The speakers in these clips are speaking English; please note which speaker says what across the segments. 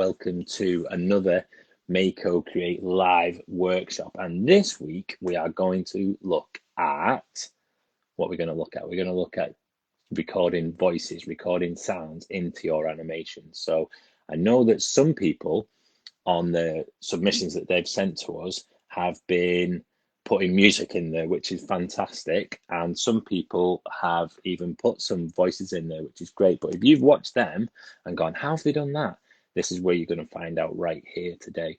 Speaker 1: welcome to another MakoCreate live workshop. And this week we are going to look at what we're going to look at. We're going to look at recording voices, recording sounds into your animation. So I know that some people on the submissions that they've sent to us have been putting music in there, which is fantastic. And some people have even put some voices in there, which is great. But if you've watched them and gone, how have they done that? This is where you're going to find out right here today.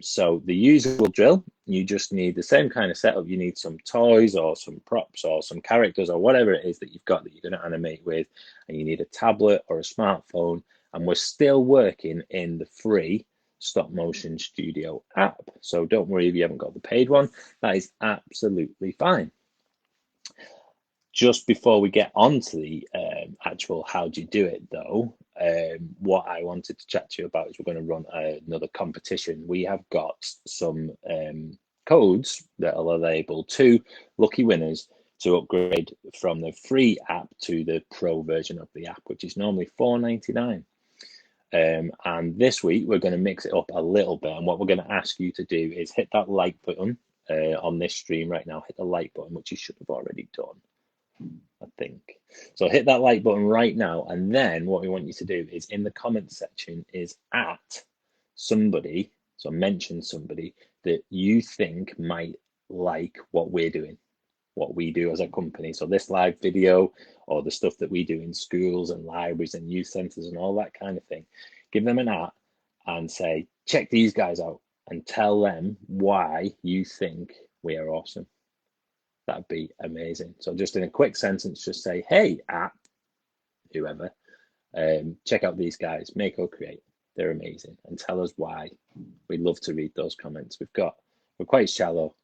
Speaker 1: So the usual drill, you just need the same kind of setup. You need some toys or some props or some characters or whatever it is that you've got that you're going to animate with. And you need a tablet or a smartphone. And we're still working in the free Stop Motion Studio app. So don't worry if you haven't got the paid one, that is absolutely fine. Just before we get on to the actual how do you do it though, what I wanted to chat to you about is we're going to run another competition. We have got some codes that will enable 2 lucky winners to upgrade from the free app to the pro version of the app, which is normally $4.99. And this week we're going to mix it up a little bit, and what we're going to ask you to do is hit that like button on this stream right now. Hit the like button, which you should have already done, I think. So hit that like button right now, and then what we want you to do is in the comments section is at somebody, so mention somebody that you think might like what we're doing, what we do as a company. So this live video or the stuff that we do in schools and libraries and youth centers and all that kind of thing, give them an at and say, check these guys out, and tell them why you think we are awesome. That'd be amazing. So just in a quick sentence, just say, hey, at whoever, check out these guys, MakoCreate. They're amazing, and tell us why. We'd love to read those comments. We're quite shallow.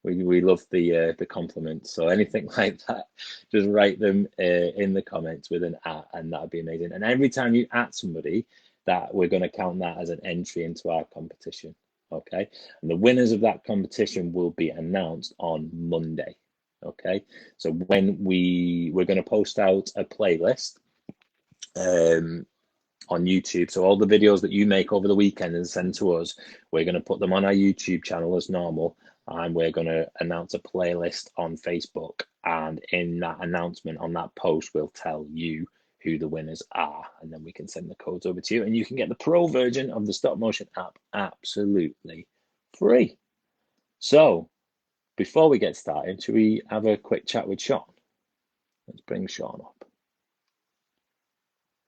Speaker 1: We love the compliments, so anything like that, just write them in the comments with an at, and that'd be amazing. And every time you at somebody, that we're going to count that as an entry into our competition, okay? And the winners of that competition will be announced on Monday, okay? So when we're going to post out a playlist on YouTube. So all the videos that you make over the weekend and send to us, we're going to put them on our YouTube channel as normal. And we're going to announce a playlist on Facebook, and in that announcement on that post we'll tell you who the winners are, and then we can send the codes over to you, and you can get the pro version of the Stop Motion app absolutely free. So before we get started, should we have a quick chat with Sean? Let's bring Sean up.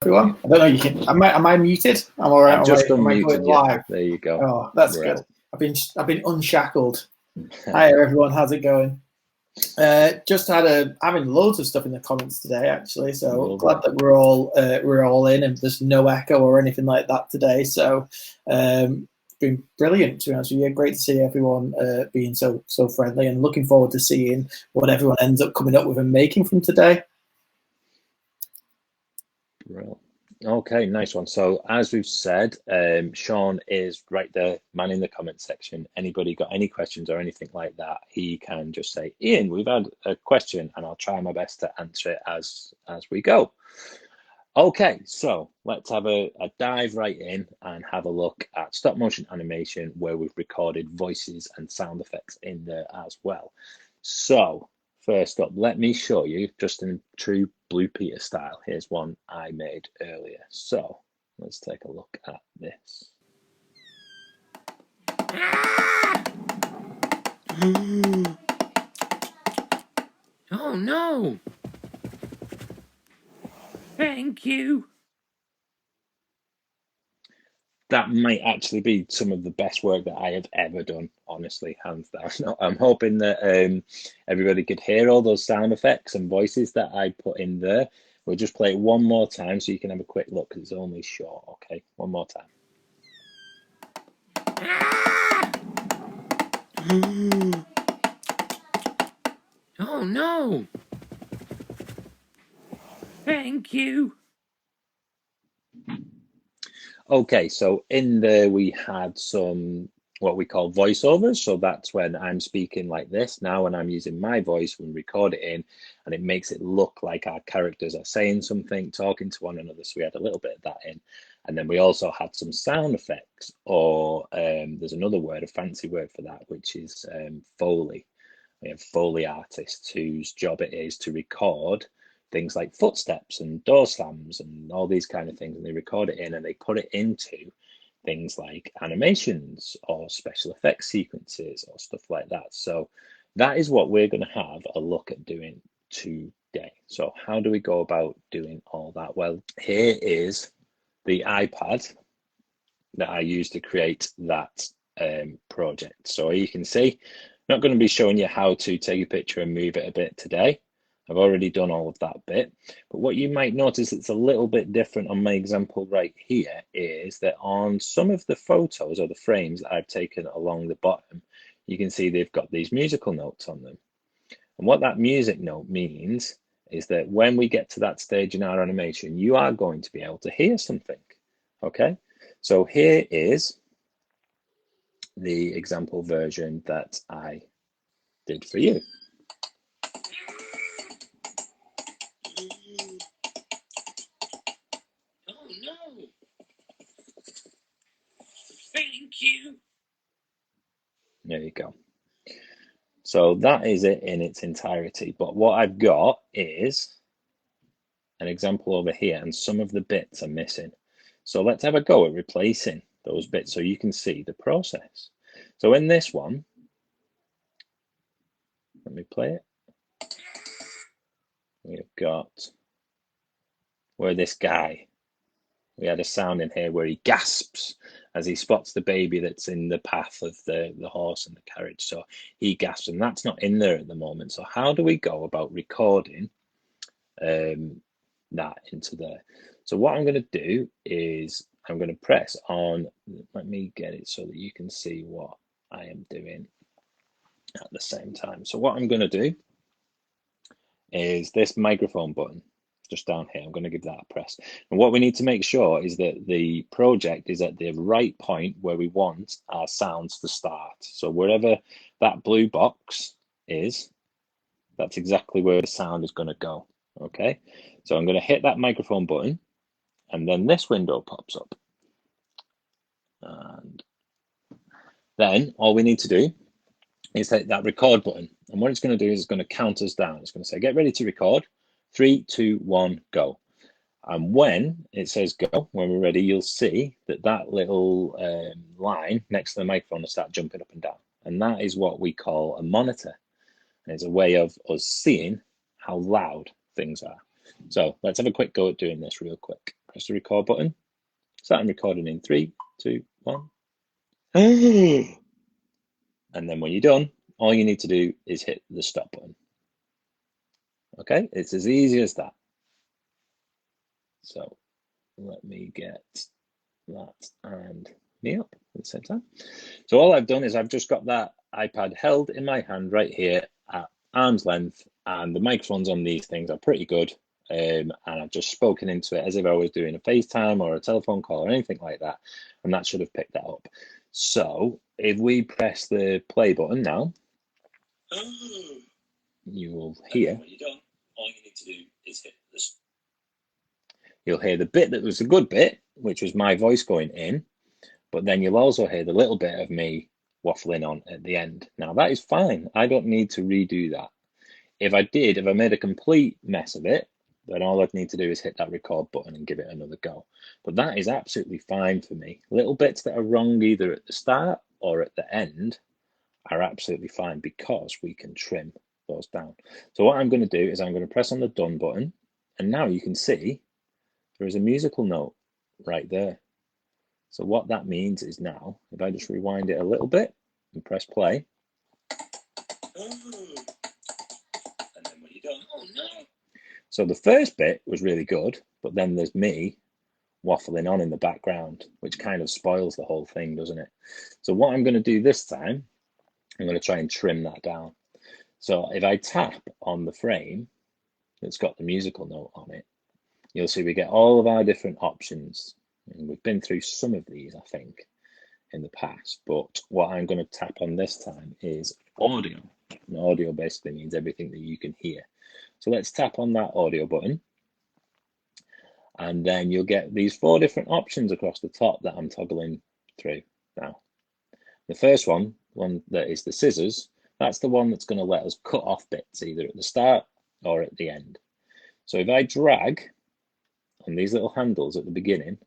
Speaker 2: Everyone, I don't know. You can. Am I muted? I'm all right.
Speaker 1: I've just unmuted you. Live? There you go.
Speaker 2: Oh, that's good. I've been unshackled. Hi everyone, how's it going? Just having loads of stuff in the comments today, actually. So glad that we're all in, and there's no echo or anything like that today. So it's been brilliant, to be honest with you. Great to see everyone being so friendly, and looking forward to seeing what everyone ends up coming up with and making from today.
Speaker 1: Brilliant. Okay, nice one. So as we've said, Sean is right there, man in the comment section. Anybody got any questions or anything like that, he can just say, Ian, we've had a question, and I'll try my best to answer it as we go. Okay, so let's have a dive right in and have a look at stop motion animation, where we've recorded voices and sound effects in there as well. So first up, let me show you, just in true Blue Peter style, here's one I made earlier. So let's take a look at this.
Speaker 3: Oh no! Thank you.
Speaker 1: That might actually be some of the best work that I have ever done, honestly, hands down. I'm hoping that everybody could hear all those sound effects and voices that I put in there. We'll just play it one more time so you can have a quick look, because it's only short. Okay, one more time.
Speaker 3: Oh no! Thank you.
Speaker 1: Okay, so in there we had some what we call voiceovers. So that's when I'm speaking like this now, and I'm using my voice and record it in, and it makes it look like our characters are saying something, talking to one another. So we had a little bit of that in. And then we also had some sound effects, or there's another word, a fancy word for that, which is Foley. We have Foley artists whose job it is to record things like footsteps and door slams and all these kind of things. And they record it in and they put it into things like animations or special effects sequences or stuff like that. So that is what we're going to have a look at doing today. So how do we go about doing all that? Well, here is the iPad that I used to create that project. So you can see, I'm not going to be showing you how to take a picture and move it a bit today. I've already done all of that bit. But what you might notice it's a little bit different on my example right here is that on some of the photos or the frames that I've taken along the bottom, you can see they've got these musical notes on them. And what that music note means is that when we get to that stage in our animation, you are going to be able to hear something. Okay, so here is the example version that I did for you.
Speaker 3: Oh no. Thank you.
Speaker 1: There you go. So that is it in its entirety. But what I've got is an example over here, and some of the bits are missing. So let's have a go at replacing those bits so you can see the process. So in this one, let me play it. We've got where this guy, we had a sound in here where he gasps as he spots the baby that's in the path of the horse and the carriage. So he gasps, and that's not in there at the moment. So how do we go about recording that into there? So what I'm going to do is I'm going to press on, let me get it so that you can see what I am doing at the same time. So what I'm going to do is this microphone button just down here. I'm going to give that a press. And what we need to make sure is that the project is at the right point where we want our sounds to start. So wherever that blue box is, that's exactly where the sound is going to go. Okay, so I'm going to hit that microphone button, and then this window pops up. And then all we need to do is hit that record button. And what it's going to do is it's going to count us down. It's going to say, get ready to record. 3, 2, 1, go. And when it says go, when we're ready, you'll see that that little line next to the microphone will start jumping up and down. And that is what we call a monitor. And it's a way of us seeing how loud things are. So let's have a quick go at doing this real quick. Press the record button. Starting recording in 3, 2, 1. And then when you're done, all you need to do is hit the stop button. Okay, it's as easy as that. So let me get that and me up at the same time. So all I've done is I've just got that iPad held in my hand right here at arm's length, and the microphones on these things are pretty good. And I've just spoken into it as if I was doing a FaceTime or a telephone call or anything like that, and that should have picked that up. So if we press the play button now, you will hear. When you're done, all you need to do is hit this. You'll hear the bit that was a good bit, which was my voice going in, but then you'll also hear the little bit of me waffling on at the end. Now that is fine. I don't need to redo that. If I made a complete mess of it, then all I'd need to do is hit that record button and give it another go. But that is absolutely fine for me. Little bits that are wrong either at the start or at the end are absolutely fine because we can trim those down. So what I'm going to do is I'm going to press on the done button, and now you can see there is a musical note right there. So what that means is now, if I just rewind it a little bit and press play, and then when you're done, oh no. So the first bit was really good, but then there's me waffling on in the background, which kind of spoils the whole thing, doesn't it? So what I'm going to do this time, I'm going to try and trim that down. So if I tap on the frame that's got the musical note on it, you'll see we get all of our different options. And we've been through some of these, I think, in the past. But what I'm going to tap on this time is audio. And audio basically means everything that you can hear. So let's tap on that audio button. And then you'll get these 4 different options across the top that I'm toggling through now. The first one that is the scissors, that's the one that's going to let us cut off bits either at the start or at the end. So if I drag on these little handles at the beginning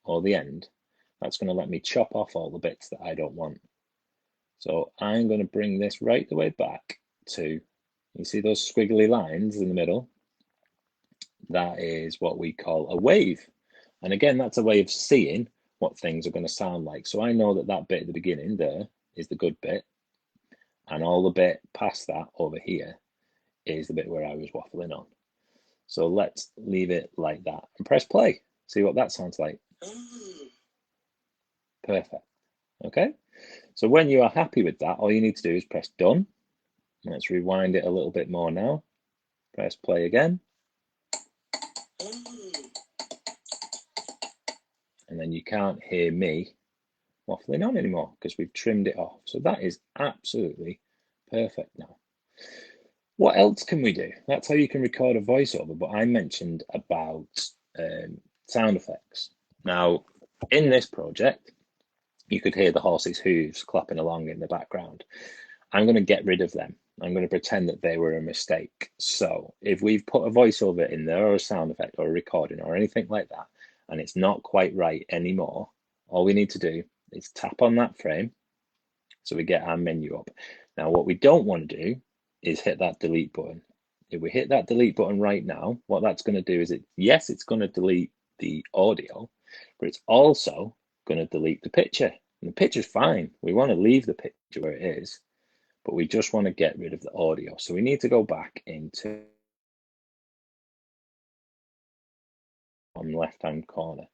Speaker 1: or the end, that's going to let me chop off all the bits that I don't want. So I'm going to bring this right the way back to, you see those squiggly lines in the middle? That is what we call a wave. And again, that's a way of seeing what things are going to sound like. So I know that that bit at the beginning there is the good bit, and all the bit past that over here is the bit where I was waffling on. So let's leave it like that and press play. See what that sounds like. Perfect. Okay. So when you are happy with that, all you need to do is press done. Let's rewind it a little bit more now. Press play again. And then you can't hear me waffling on anymore because we've trimmed it off. So that is absolutely perfect now. What else can we do? That's how you can record a voiceover, but I mentioned about sound effects. Now, in this project, you could hear the horse's hooves clapping along in the background. I'm going to get rid of them. I'm going to pretend that they were a mistake. So if we've put a voiceover in there or a sound effect or a recording or anything like that, and it's not quite right anymore, all we need to do is tap on that frame so we get our menu up. Now, what we don't want to do is hit that delete button. If we hit that delete button right now, what that's going to do is it's going to delete the audio, but it's also going to delete the picture. And the picture's fine. We want to leave the picture where it is, but we just want to get rid of the audio. So we need to go back into on the left-hand corner.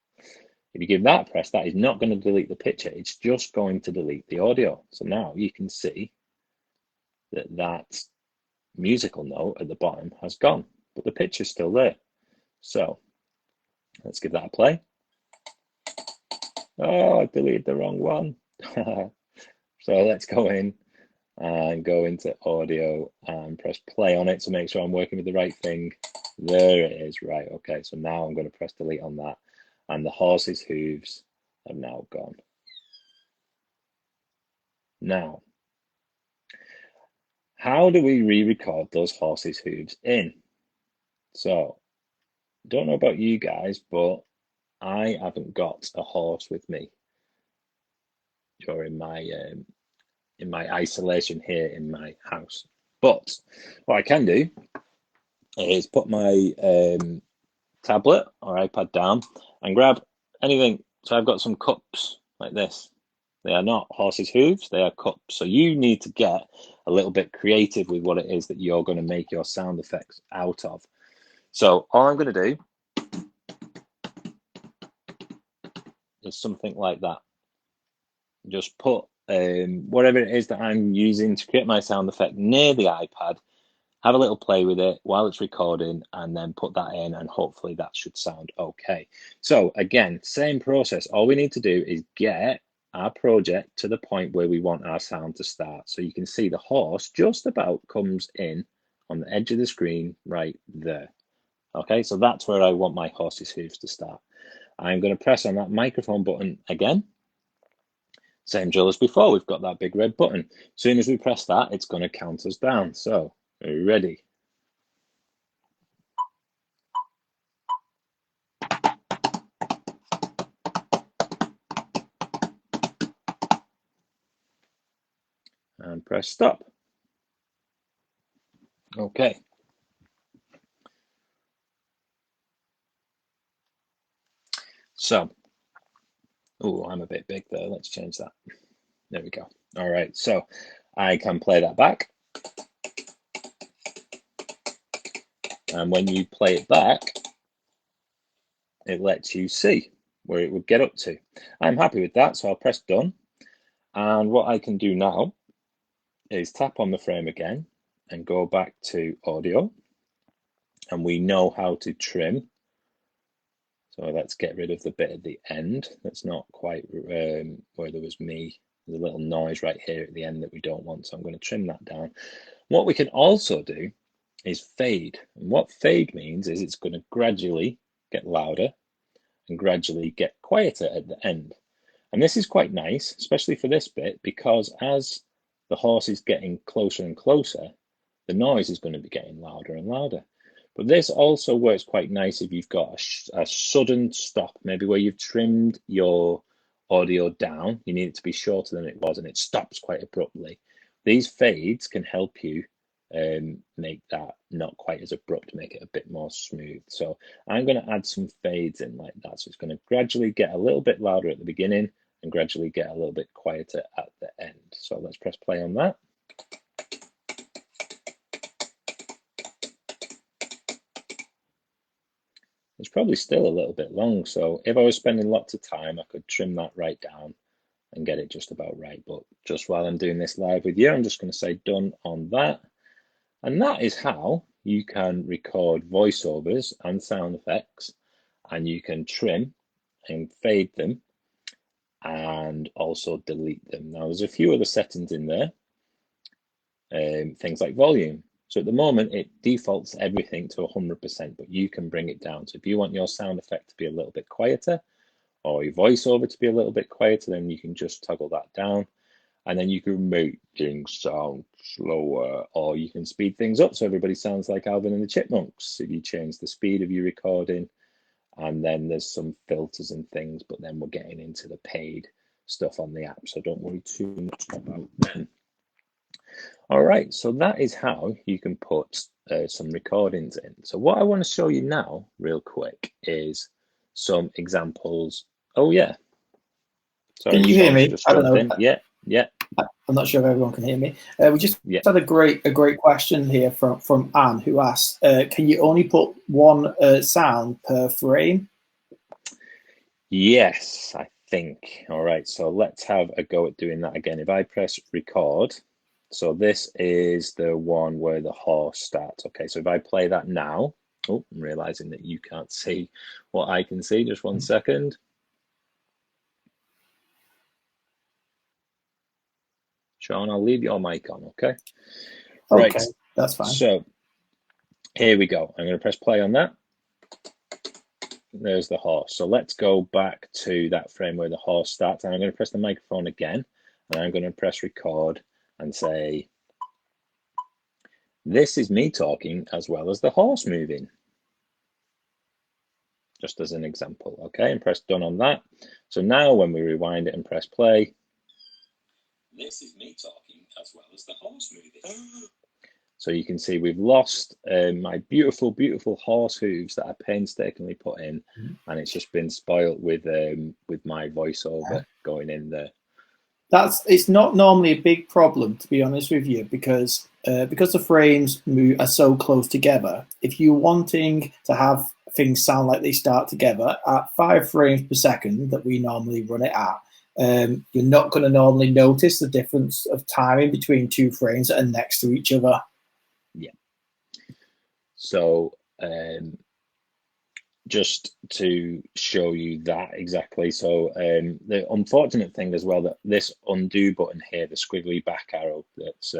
Speaker 1: If you give that a press, that is not going to delete the picture. It's just going to delete the audio. So now you can see that that musical note at the bottom has gone, but the picture's still there. So let's give that a play. Oh, I deleted the wrong one. So let's go in and go into audio and press play on it to make sure I'm working with the right thing. There it is. Right. Okay. So now I'm going to press delete on that, and the horse's hooves have now gone. Now, how do we re-record those horse's hooves in? So, don't know about you guys, but I haven't got a horse with me during my in my isolation here in my house. But what I can do is put my tablet or iPad down and grab anything. So I've got some cups like this. They are not horses' hooves, they are cups. So you need to get a little bit creative with what it is that you're going to make your sound effects out of. So all I'm going to do is something like that. Just put whatever it is that I'm using to create my sound effect near the iPad, have a little play with it while it's recording, and then put that in, and hopefully that should sound okay. So again, same process. All we need to do is get our project to the point where we want our sound to start. So you can see the horse just about comes in on the edge of the screen right there. Okay, so that's where I want my horse's hooves to start. I'm going to press on that microphone button again. Same drill as before, we've got that big red button. As soon as we press that, it's going to count us down. So, are you ready? And press stop. Okay. So, oh, I'm a bit big there. Let's change that. There we go. All right, so I can play that back. And when you play it back, it lets you see where it would get up to. I'm happy with that, so I'll press done. And what I can do now is tap on the frame again and go back to audio. And we know how to trim. So let's get rid of the bit at the end that's not quite where there was me. There's a little noise right here at the end that we don't want, so I'm going to trim that down. What we can also do is fade. And what fade means is it's going to gradually get louder, and gradually get quieter at the end. And this is quite nice, especially for this bit, because as the horse is getting closer and closer, the noise is going to be getting louder and louder. But this also works quite nice if you've got a sudden stop, maybe where you've trimmed your audio down, you need it to be shorter than it was, and it stops quite abruptly. These fades can help you make that not quite as abrupt, make it a bit more smooth. So I'm going to add some fades in like that. So it's going to gradually get a little bit louder at the beginning and gradually get a little bit quieter at the end. So let's press play on that. It's probably still a little bit long, so if I was spending lots of time, I could trim that right down and get it just about right. But just while I'm doing this live with you, I'm just going to say done on that. And that is how you can record voiceovers and sound effects, and you can trim and fade them and also delete them. Now, there's a few other settings in there, things like volume. So at the moment, it defaults everything to 100%, but you can bring it down. So if you want your sound effect to be a little bit quieter or your voiceover to be a little bit quieter, then you can just toggle that down. And then you can make things sound slower, or you can speed things up so everybody sounds like Alvin and the Chipmunks if you change the speed of your recording. And then there's some filters and things, but then we're getting into the paid stuff on the app, so don't worry too much about them. All right, so that is how you can put some recordings in. So what I want to show you now real quick is some examples. Oh yeah. Sorry,
Speaker 2: can you hear me?
Speaker 1: Just
Speaker 2: I don't know.
Speaker 1: in. Yeah.
Speaker 2: I'm not sure if everyone can hear me. We just had a great question here from Anne, who asked, can you only put one sound per frame?
Speaker 1: Yes, I think. All right, so let's have a go at doing that again. If I press record, so this is the one where the horse starts. Okay, so if I play that now, oh, I'm realizing that you can't see what I can see. Just 1 second. Sean, I'll leave your mic on, okay?
Speaker 2: Right, that's fine.
Speaker 1: So here we go. I'm going to press play on that. There's the horse. So let's go back to that frame where the horse starts. And I'm going to press the microphone again. And I'm going to press record and say, this is me talking as well as the horse moving. Just as an example, okay? And press done on that. So now when we rewind it and press play, this is me talking as well as the horse moving. So you can see we've lost my beautiful, beautiful horse hooves that I painstakingly put in, and it's just been spoilt with my voiceover going in there.
Speaker 2: It's not normally a big problem, to be honest with you, because the frames are so close together. If you're wanting to have things sound like they start together at 5 frames per second that we normally run it at, you're not going to normally notice the difference of timing between 2 frames that are next to each other.
Speaker 1: Yeah. So just to show you that exactly. So the unfortunate thing as well, that this undo button here, the squiggly back arrow that's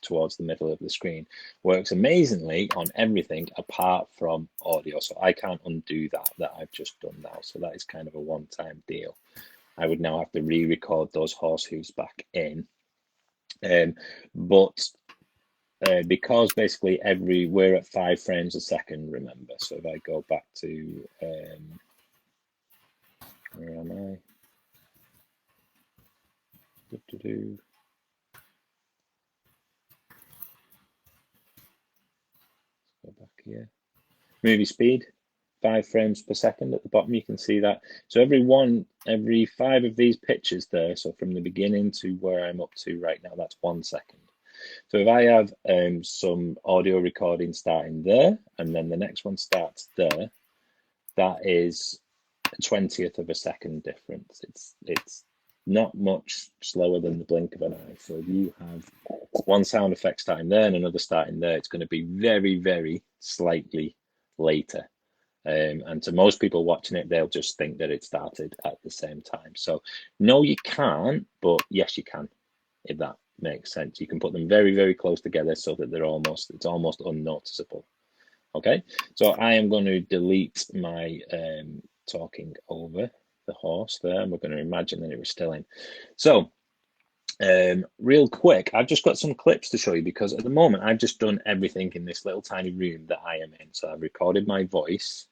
Speaker 1: towards the middle of the screen, works amazingly on everything apart from audio. So I can't undo that I've just done now. So that is kind of a one-time deal. I would now have to re-record those horse hooves back in. But because basically we're at 5 frames a second, remember. So if I go back to, where am I? Let's go back here. Movie speed, 5 frames per second at the bottom, you can see that. So every 5 of these pictures there, so from the beginning to where I'm up to right now, that's 1 second. So if I have some audio recording starting there, and then the next one starts there, that is a 20th of a second difference. It's not much slower than the blink of an eye. So if you have one sound effect starting there and another starting there, it's going to be very, very slightly later. And to most people watching it, they'll just think that it started at the same time. So no, you can't, but yes, you can, if that makes sense. You can put them very, very close together so that it's almost unnoticeable. Okay, so I am going to delete my talking over the horse there, and we're going to imagine that it was still in. So real quick, I've just got some clips to show you, because at the moment I've just done everything in this little tiny room that I am in. So I've recorded my voice.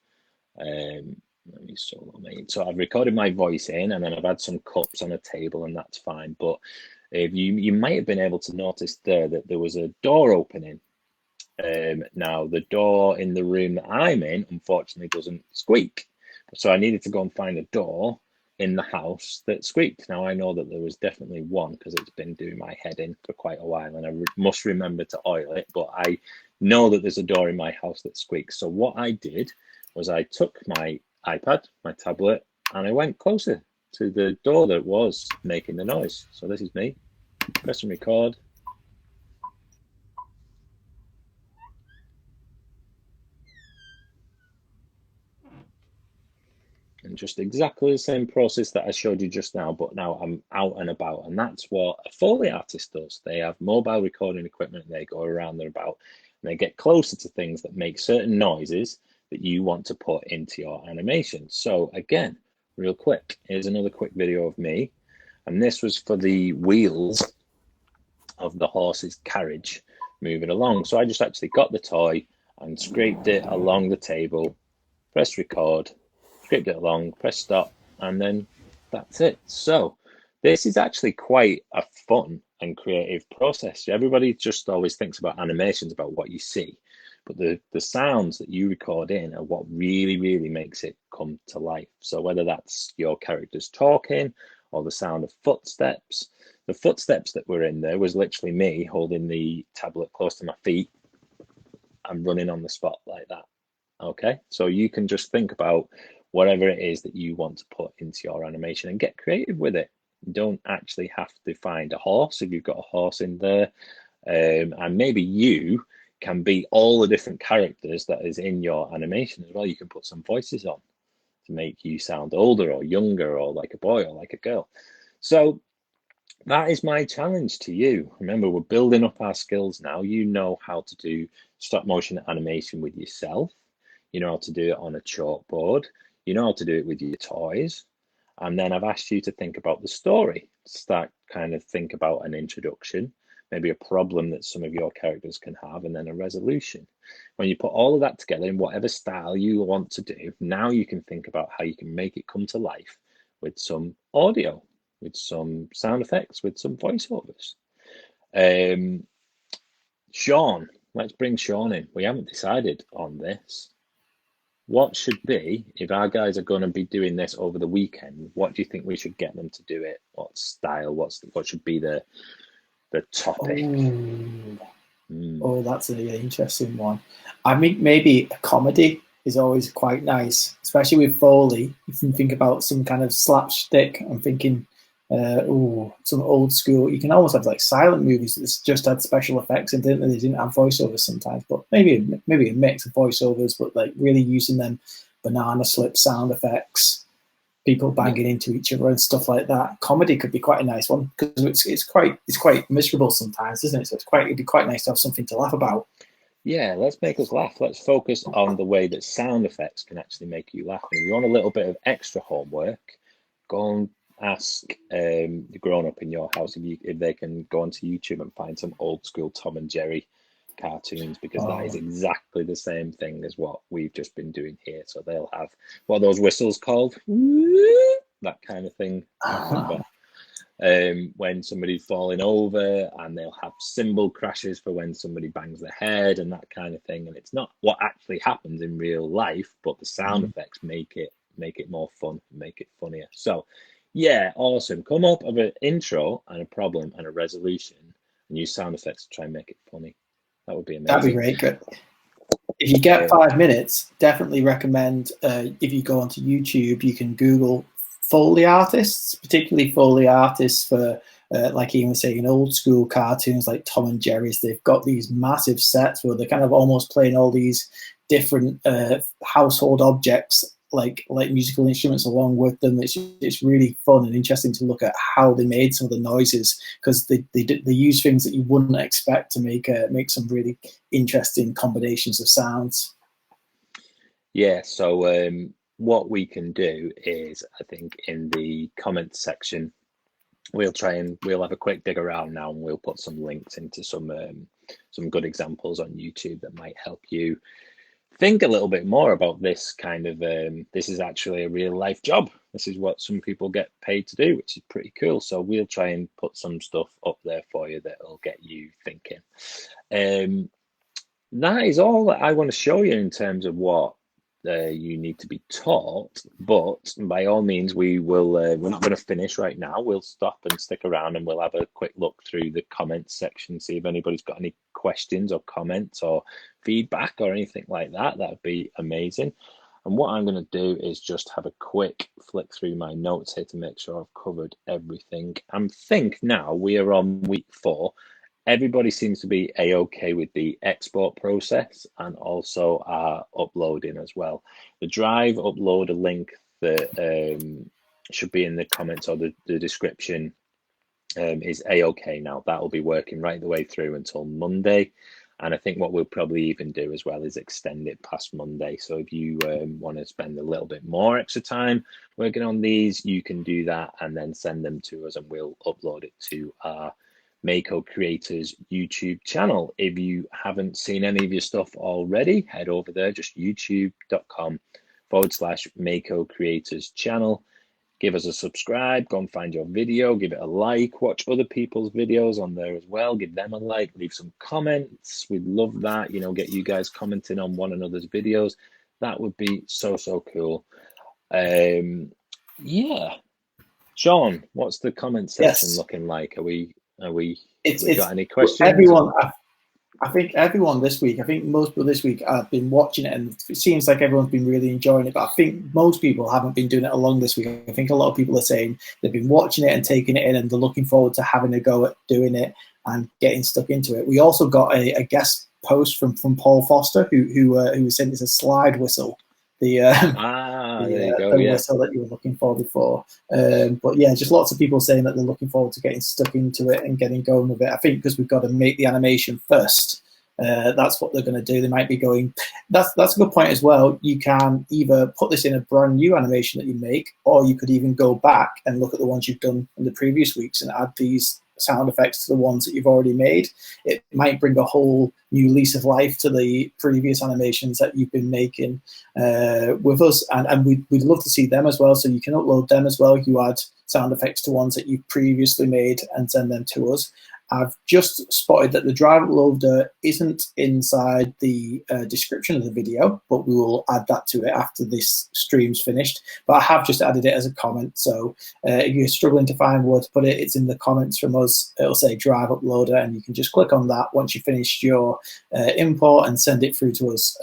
Speaker 1: Let me solo mate. So I've recorded my voice in, and then I've had some cups on a table, and that's fine. But if you might have been able to notice there that there was a door opening. Now the door in the room that I'm in, unfortunately, doesn't squeak. So I needed to go and find a door in the house that squeaked. Now I know that there was definitely one, because it's been doing my head in for quite a while, and I must remember to oil it. But I know that there's a door in my house that squeaks. So what I did was I took my iPad, my tablet, and I went closer to the door that was making the noise. So this is me. Press and record. And just exactly the same process that I showed you just now, but now I'm out and about. And that's what a Foley artist does. They have mobile recording equipment, and they go around and about, and they get closer to things that make certain noises that you want to put into your animation. So again, real quick, here's another quick video of me. And this was for the wheels of the horse's carriage moving along. So I just actually got the toy and scraped it along the table, pressed record, scraped it along, press stop, and then that's it. So this is actually quite a fun and creative process. Everybody just always thinks about animations, about what you see, but the sounds that you record in are what really, really makes it come to life. So whether that's your characters talking or the sound of footsteps, the footsteps that were in there was literally me holding the tablet close to my feet and running on the spot like that. Okay, so you can just think about whatever it is that you want to put into your animation and get creative with it. You don't actually have to find a horse if you've got a horse in there. And maybe you can be all the different characters that is in your animation as well. You can put some voices on to make you sound older or younger or like a boy or like a girl. So that is my challenge to you. Remember, we're building up our skills now. You know how to do stop motion animation with yourself. You know how to do it on a chalkboard. You know how to do it with your toys. And then I've asked you to think about the story. Start kind of think about an introduction, maybe a problem that some of your characters can have, and then a resolution. When you put all of that together in whatever style you want to do, now you can think about how you can make it come to life with some audio, with some sound effects, with some voiceovers. Sean, let's bring Sean in. We haven't decided on this. What should be, if our guys are going to be doing this over the weekend, what do you think we should get them to do it? What style? What should be the topic?
Speaker 2: Oh, that's an interesting one. I mean, maybe a comedy is always quite nice, especially with Foley. If you think about some kind of slapstick, I'm thinking, some old school. You can almost have like silent movies that just had special effects and they didn't have voiceovers sometimes, but maybe a mix of voiceovers, but like really using them banana slip sound effects, people banging into each other and stuff like that. Comedy could be quite a nice one, because it's quite miserable sometimes, isn't it? So it'd be quite nice to have something to laugh about.
Speaker 1: Yeah, let's make us laugh. Let's focus on the way that sound effects can actually make you laugh. And if you want a little bit of extra homework, go and ask the grown-up in your house if they can go onto YouTube and find some old school Tom and Jerry cartoons, because that is exactly the same thing as what we've just been doing here. So they'll have, what are those whistles called? That kind of thing. When somebody's falling over, and they'll have cymbal crashes for when somebody bangs their head and that kind of thing. And it's not what actually happens in real life, but the sound effects make it more fun, make it funnier. So yeah, awesome. Come up with an intro and a problem and a resolution, and use sound effects to try and make it funny. That would be amazing.
Speaker 2: That'd be great. Good. If you get 5 minutes, definitely recommend, if you go onto YouTube, you can Google Foley artists, particularly Foley artists for, like Ian was saying, old school cartoons like Tom and Jerry's. They've got these massive sets where they're kind of almost playing all these different household objects, like musical instruments along with them. It's really fun and interesting to look at how they made some of the noises, because they use things that you wouldn't expect to make some really interesting combinations of sounds.
Speaker 1: Yeah, so what we can do is, I think in the comments section, we'll have a quick dig around now, and we'll put some links into some good examples on YouTube that might help you think a little bit more about this kind of this is actually a real life job. This is what some people get paid to do, which is pretty cool. So we'll try and put some stuff up there for you that will get you thinking. That is all that I want to show you in terms of what you need to be taught. But by all means, we're not going to finish right now. We'll stop and stick around, and we'll have a quick look through the comments section, see if anybody's got any questions or comments or feedback or anything like that. That would be amazing. And what I'm going to do is just have a quick flick through my notes here to make sure I've covered everything. I think now we are on week 4. Everybody seems to be a-okay with the export process, and also uploading as well. The Drive uploader link that should be in the comments or the description is a-okay now. That will be working right the way through until Monday. And I think what we'll probably even do as well is extend it past Monday. So if you want to spend a little bit more extra time working on these, you can do that and then send them to us, and we'll upload it to our Mako Creators YouTube channel. If you haven't seen any of your stuff already, head over there, just youtube.com/Mako Creators channel. Give us a subscribe, go and find your video, give it a like, watch other people's videos on there as well, give them a like, leave some comments. We'd love that, get you guys commenting on one another's videos. That would be so cool. Yeah. Sean, what's the comment section looking like? Have we got any questions?
Speaker 2: Everyone, I think everyone this week, I think most people this week have been watching it, and it seems like everyone's been really enjoying it, but I think most people haven't been doing it along this week. I think a lot of people are saying they've been watching it and taking it in, and they're looking forward to having a go at doing it and getting stuck into it. We also got a guest post from Paul Foster, who sent us a slide whistle.
Speaker 1: There you go,
Speaker 2: whistle that you were looking forward for. But yeah, just lots of people saying that they're looking forward to getting stuck into it and getting going with it. I think because we've got to make the animation first. That's what they're going to do. They might be going. That's a good point as well. You can either put this in a brand new animation that you make, or you could even go back and look at the ones you've done in the previous weeks and add these sound effects to the ones that you've already made. It might bring a whole new lease of life to the previous animations that you've been making with us, and we'd love to see them as well. So you can upload them as well. You add sound effects to ones that you've previously made and send them to us. I've just spotted that the Drive uploader isn't inside the description of the video, but we will add that to it after this stream's finished. But I have just added it as a comment. So if you're struggling to find where to put it, it's in the comments from us. It'll say Drive uploader, and you can just click on that once you've finished your import and send it through to us.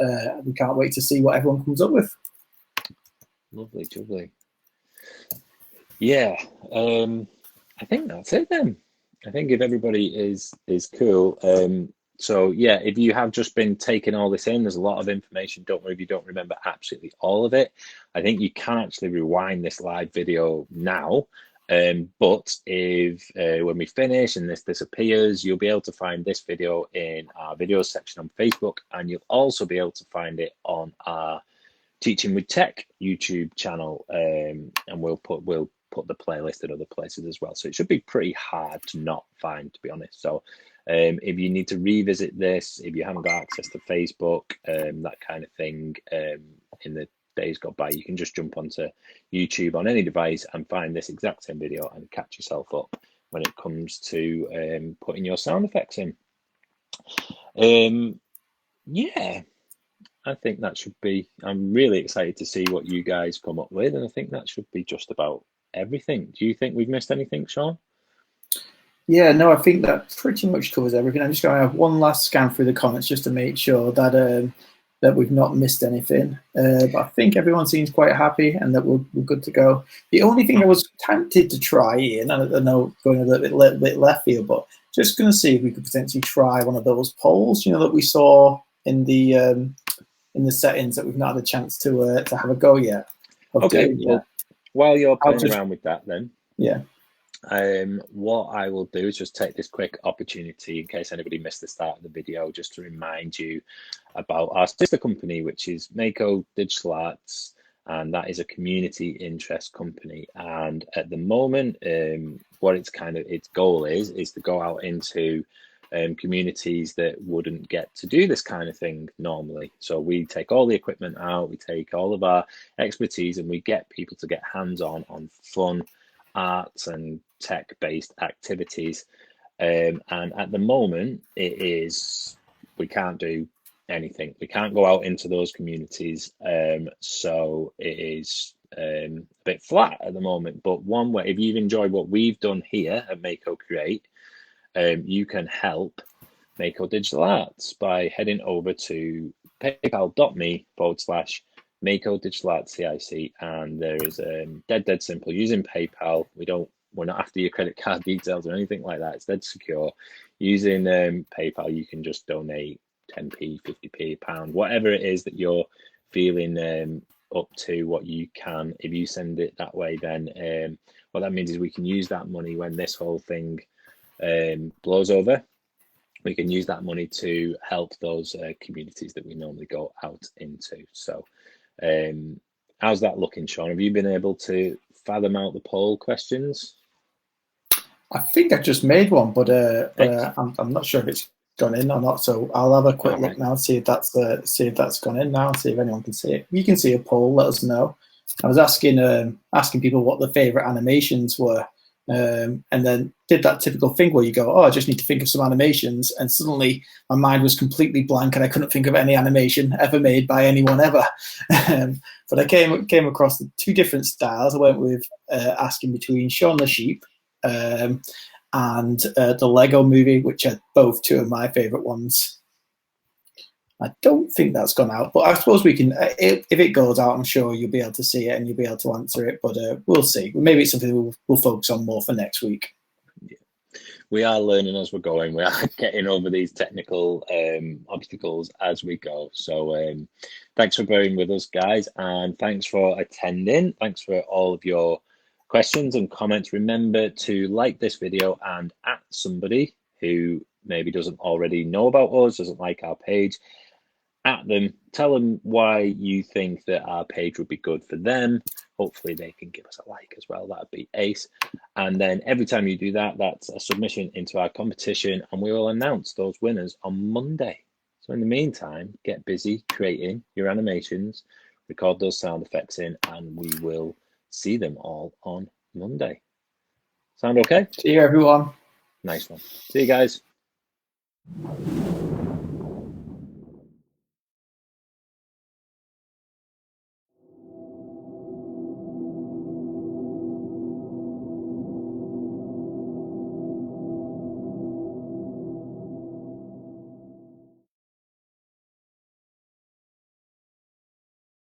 Speaker 2: We can't wait to see what everyone comes up with.
Speaker 1: Lovely, lovely. Yeah, I think that's it then. I think if everybody is cool. So yeah, if you have just been taking all this in, there's a lot of information. Don't worry if you don't remember absolutely all of it. I think you can actually rewind this live video now. But if when we finish and this disappears, you'll be able to find this video in our videos section on Facebook, and you'll also be able to find it on our Teaching with Tech YouTube channel, and we'll put the playlist at other places as well. So it should be pretty hard to not find, to be honest. So if you need to revisit this, if you haven't got access to Facebook, that kind of thing, in the days gone by, you can just jump onto YouTube on any device and find this exact same video and catch yourself up when it comes to putting your sound effects in. Yeah, I think that should be, I'm really excited to see what you guys come up with, and I think that should be just about everything. Do you think we've missed anything, Sean?
Speaker 2: Yeah, no, I think that pretty much covers everything. I'm just going to have one last scan through the comments just to make sure that that we've not missed anything. But I think everyone seems quite happy and that we're good to go. The only thing I was tempted to try, Ian, I know going a little bit left field, but just going to see if we could potentially try one of those polls, that we saw in the settings that we've not had a chance to have a go yet.
Speaker 1: Okay, well, while you're playing around with that then.
Speaker 2: Yeah.
Speaker 1: What I will do is just take this quick opportunity, in case anybody missed the start of the video, just to remind you about our sister company, which is Mako Digital Arts, and that is a community interest company. And at the moment, what its goal is to go out into communities that wouldn't get to do this kind of thing normally. So we take all the equipment out, we take all of our expertise, and we get people to get hands-on on fun arts and tech-based activities. And at the moment, we can't do anything. We can't go out into those communities. So it is a bit flat at the moment. But one way, if you've enjoyed what we've done here at MakoCreate, you can help Mako Digital Arts by heading over to paypal.me/Mako Digital Arts CIC, and there is dead simple using PayPal. We're not after your credit card details or anything like that. It's dead secure. Using PayPal, you can just donate 10p, 50p, £1, whatever it is that you're feeling up to, what you can. If you send it that way, then what that means is we can use that money when this whole thing blows over. We can use that money to help those communities that we normally go out into. So how's that looking, Sean? Have you been able to fathom out the poll questions?
Speaker 2: I think I just made one, but I'm not sure if it's gone in or not. So I'll have a quick look now, see if that's gone in now. See if anyone can see it. You can see a poll. Let us know. I was asking people what their favorite animations were, and then did that typical thing where you go, oh, I just need to think of some animations, and suddenly my mind was completely blank and I couldn't think of any animation ever made by anyone ever. But I came across the two different styles. I went with asking between Shaun the Sheep and the Lego Movie, which are both two of my favorite ones. I don't think that's gone out, but I suppose we can, if it goes out, I'm sure you'll be able to see it and you'll be able to answer it, but we'll see. Maybe it's something we'll focus on more for next week.
Speaker 1: Yeah. We are learning as we're going. We are getting over these technical obstacles as we go. So thanks for bearing with us, guys, and thanks for attending. Thanks for all of your questions and comments. Remember to like this video and at somebody who maybe doesn't already know about us, doesn't like our page. At them, tell them why you think that our page would be good for them. Hopefully they can give us a like as well. That'd be ace. And then every time you do that, that's a submission into our competition, and we will announce those winners on Monday. So in the meantime, get busy creating your animations, record those sound effects in, and we will see them all on Monday. Sound okay?
Speaker 2: See you, everyone.
Speaker 1: Nice one. See you guys.